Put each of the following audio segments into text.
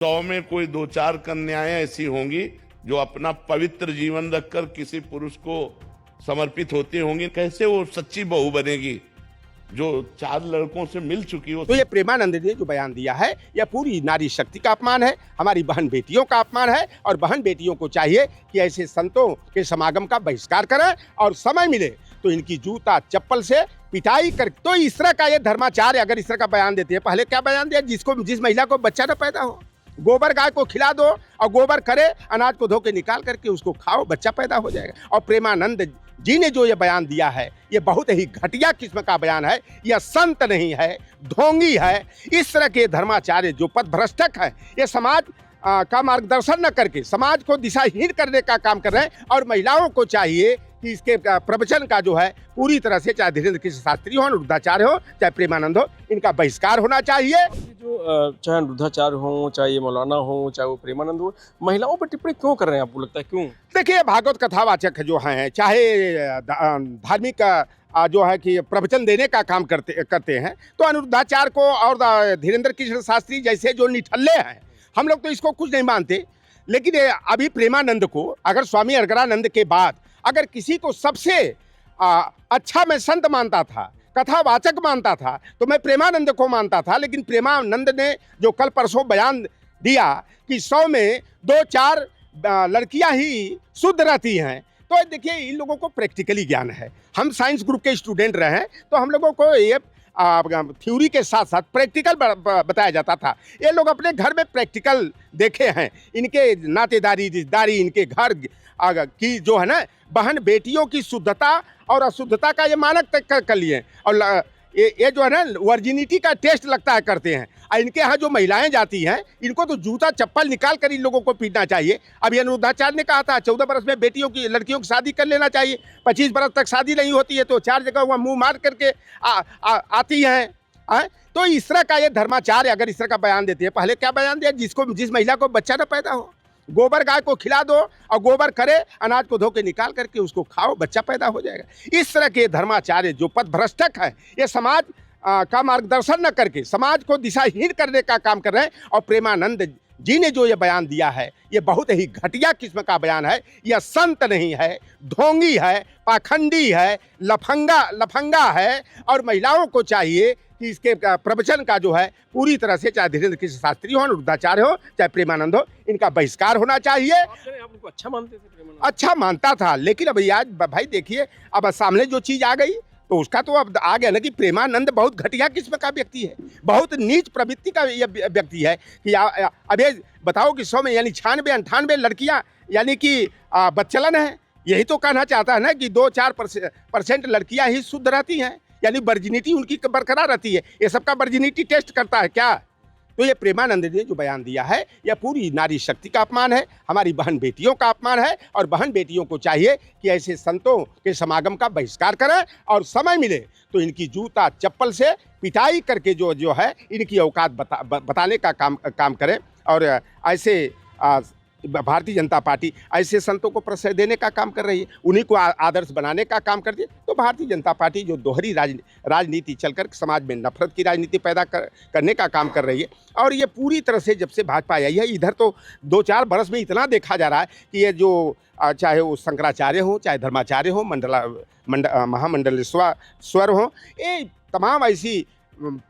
100 में कोई 2-4 कन्याएं ऐसी होंगी जो अपना पवित्र जीवन रखकर किसी पुरुष को समर्पित होती होंगी। कैसे वो सच्ची बहू बनेगी जो 4 लड़कों से मिल चुकी हो। तो ये प्रेमानंद ने जो बयान दिया है यह पूरी नारी शक्ति का अपमान है, हमारी बहन बेटियों का अपमान है। और बहन बेटियों को चाहिए कि ऐसे संतों के समागम का बहिष्कार करें और समय मिले तो इनकी जूता चप्पल से पिटाई कर। तो इस तरह का ये धर्माचार्य अगर इस तरह का बयान देते हैं, पहले क्या बयान दिया, जिस महिला को बच्चा न पैदा हो गोबर गाय को खिला दो और गोबर करे, अनाज को धो के निकाल करके उसको खाओ, बच्चा पैदा हो जाएगा। और प्रेमानंद जी ने जो ये बयान दिया है ये बहुत ही घटिया किस्म का बयान है। यह संत नहीं है, ढोंगी है। इस तरह के धर्माचार्य जो पथभ्रष्टक है, ये समाज का मार्गदर्शन न करके समाज को दिशाहीन करने का काम कर रहे हैं। और महिलाओं को चाहिए कि इसके प्रवचन का जो है पूरी तरह से, चाहे धीरेन्द्र कृष्ण शास्त्री हो, अनिरुद्धाचार्य हो, चाहे प्रेमानंद हो, इनका बहिष्कार होना चाहिए। जो चाहे अनिरुद्धाचार्य हो, चाहे ये मौलाना हो, चाहे वो प्रेमानंद हो, महिलाओं पर टिप्पणी क्यों कर रहे हैं, आपको लगता है क्यों? देखिए, भागवत कथावाचक जो हैं, चाहे धार्मिक जो है कि प्रवचन देने का काम करते हैं, तो अनिरुद्धाचार्य को और धीरेन्द्र कृष्ण शास्त्री जैसे जो निठल्ले हैं, हम लोग तो इसको कुछ नहीं मानते। लेकिन अभी प्रेमानंद को अगर स्वामी अर्गरानंद के बाद अगर किसी को सबसे अच्छा मैं संत मानता था, कथावाचक मानता था, तो मैं प्रेमानंद को मानता था। लेकिन प्रेमानंद ने जो कल परसों बयान दिया कि 100 में 2-4 लड़कियां ही शुद्ध रहती हैं, तो देखिए इन लोगों को प्रैक्टिकली ज्ञान है। हम साइंस ग्रुप के स्टूडेंट रहे हैं, तो हम लोगों को ये थ्योरी के साथ साथ प्रैक्टिकल बताया जाता था। ये लोग अपने घर में प्रैक्टिकल देखे हैं, इनके नातेदारी रिश्तेदारी, इनके घर की जो है ना बहन बेटियों की शुद्धता और अशुद्धता का ये मानक तक कर लिए। और ये जो है ना वर्जिनिटी का टेस्ट लगता है करते हैं। और इनके यहाँ जो महिलाएं जाती हैं, इनको तो जूता चप्पल निकाल कर इन लोगों को पीटना चाहिए। अभी अनिरुद्धाचार्य ने कहा था 14 बरस में लड़कियों की शादी कर लेना चाहिए। 25 बरस तक शादी नहीं होती है तो 4 जगह वह मुंह मार करके आती हैं। तो इस तरह का ये धर्माचार्य अगर इस तरह का बयान देते हैं, पहले क्या बयान दिया, जिस महिला को बच्चा न पैदा हो गोबर गाय को खिला दो और गोबर करे, अनाज को धो के निकाल करके उसको खाओ, बच्चा पैदा हो जाएगा। इस तरह के धर्माचार्य जो पथभ्रष्टक है, ये समाज का मार्गदर्शन न करके समाज को दिशाहीन करने का काम कर रहे हैं। और प्रेमानंद जी ने जो ये बयान दिया है ये बहुत ही घटिया किस्म का बयान है। यह संत नहीं है, ढोंगी है, पाखंडी है, लफंगा है। और महिलाओं को चाहिए कि इसके प्रवचन का जो है पूरी तरह से, चाहे धीरेन्द्र कृष्ण शास्त्री हो, अनिरुद्धाचार्य हो, चाहे प्रेमानंद हो, इनका बहिष्कार होना चाहिए। आप उनको अच्छा मानते थे? प्रेमानंद अच्छा मानता था, लेकिन अब आज भाई देखिए, अब सामने जो चीज़ आ गई तो उसका तो अब आ गया ना कि प्रेमानंद बहुत घटिया किस्म का व्यक्ति है, बहुत नीच प्रवृत्ति का यह व्यक्ति है। कि अब ये बताओ कि 100 में यानी 96-98 लड़कियां यानी कि बच्चलन है। यही तो कहना चाहता है ना कि 2-4% लड़कियां ही शुद्ध रहती हैं, यानी वर्जिनिटी उनकी बरकरार रहती है। ये सबका वर्जिनिटी टेस्ट करता है क्या? तो ये प्रेमानंद ने जो बयान दिया है यह पूरी नारी शक्ति का अपमान है, हमारी बहन बेटियों का अपमान है। और बहन बेटियों को चाहिए कि ऐसे संतों के समागम का बहिष्कार करें और समय मिले तो इनकी जूता चप्पल से पिटाई करके जो है इनकी औकात बताने का काम करें। और ऐसे भारतीय जनता पार्टी ऐसे संतों को प्रश्रय देने का काम कर रही है, उन्हीं को आदर्श बनाने का काम करती है। तो भारतीय जनता पार्टी जो दोहरी राजनीति चलकर समाज में नफरत की राजनीति पैदा करने का काम कर रही है। और ये पूरी तरह से जब से भाजपा आई है, इधर तो 2-4 बरस में इतना देखा जा रहा है कि ये जो चाहे वो शंकराचार्य हो, चाहे धर्माचार्य हो, महामंडलेश्वर हो, ये तमाम ऐसी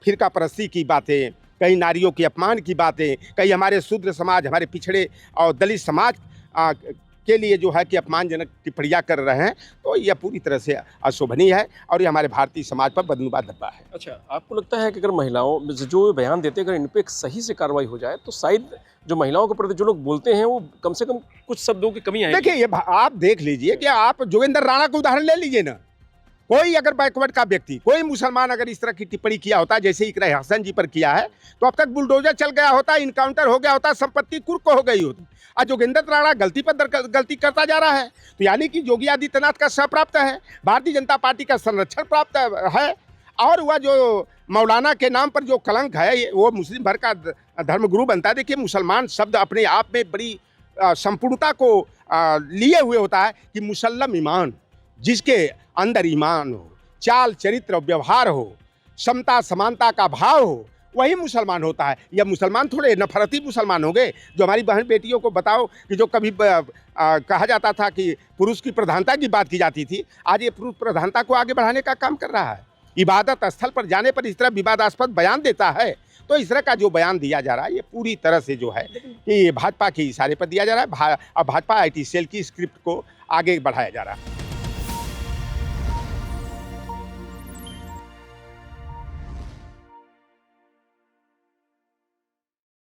फिरका परस्ती की बातें, कहीं नारियों के अपमान की बातें, कहीं हमारे शूद्र समाज, हमारे पिछड़े और दलित समाज के लिए जो है कि अपमानजनक टिप्पणियाँ कर रहे हैं, तो यह पूरी तरह से अशोभनीय है और ये हमारे भारतीय समाज पर बदनुमा धब्बा है। अच्छा, आपको लगता है कि अगर महिलाओं जो बयान देते हैं अगर इन पर एक सही से कार्रवाई हो जाए तो शायद जो महिलाओं के प्रति जो लोग बोलते हैं वो कम से कम कुछ शब्दों की कमी आएगी? देखिए, ये आप देख लीजिए कि आप जोगेंद्र राणा का उदाहरण ले लीजिए ना। कोई अगर बैकवर्ड का व्यक्ति, कोई मुसलमान अगर इस तरह की टिप्पणी किया होता जैसे इकरा हसन जी पर किया है, तो अब तक बुलडोजर चल गया होता, इनकाउंटर हो गया होता, संपत्ति कुर्क हो गई होती। आज जोगेंद्र राणा गलती पर गलती करता जा रहा है, तो यानी कि योगी आदित्यनाथ का सह प्राप्त है, भारतीय जनता पार्टी का संरक्षण प्राप्त है। और वह जो मौलाना के नाम पर जो कलंक है वो मुस्लिम भर का धर्मगुरु बनता है। देखिए, मुसलमान शब्द अपने आप में बड़ी संपूर्णता को लिए हुए होता है कि मुसल्लम ईमान, जिसके अंदर ईमान हो, चाल चरित्र व्यवहार हो, समता समानता का भाव हो, वही मुसलमान होता है। या मुसलमान थोड़े नफरती मुसलमान होंगे जो हमारी बहन बेटियों को बताओ कि जो कभी कहा जाता था कि पुरुष की प्रधानता की बात की जाती थी, आज ये पुरुष प्रधानता को आगे बढ़ाने का काम कर रहा है। इबादत स्थल पर जाने पर इस तरह विवादास्पद बयान देता है। तो इस तरह का जो बयान दिया जा रहा है ये पूरी तरह से जो है कि भाजपा के इशारे पर दिया जा रहा है। अब भाजपा IT सेल की स्क्रिप्ट को आगे बढ़ाया जा रहा है।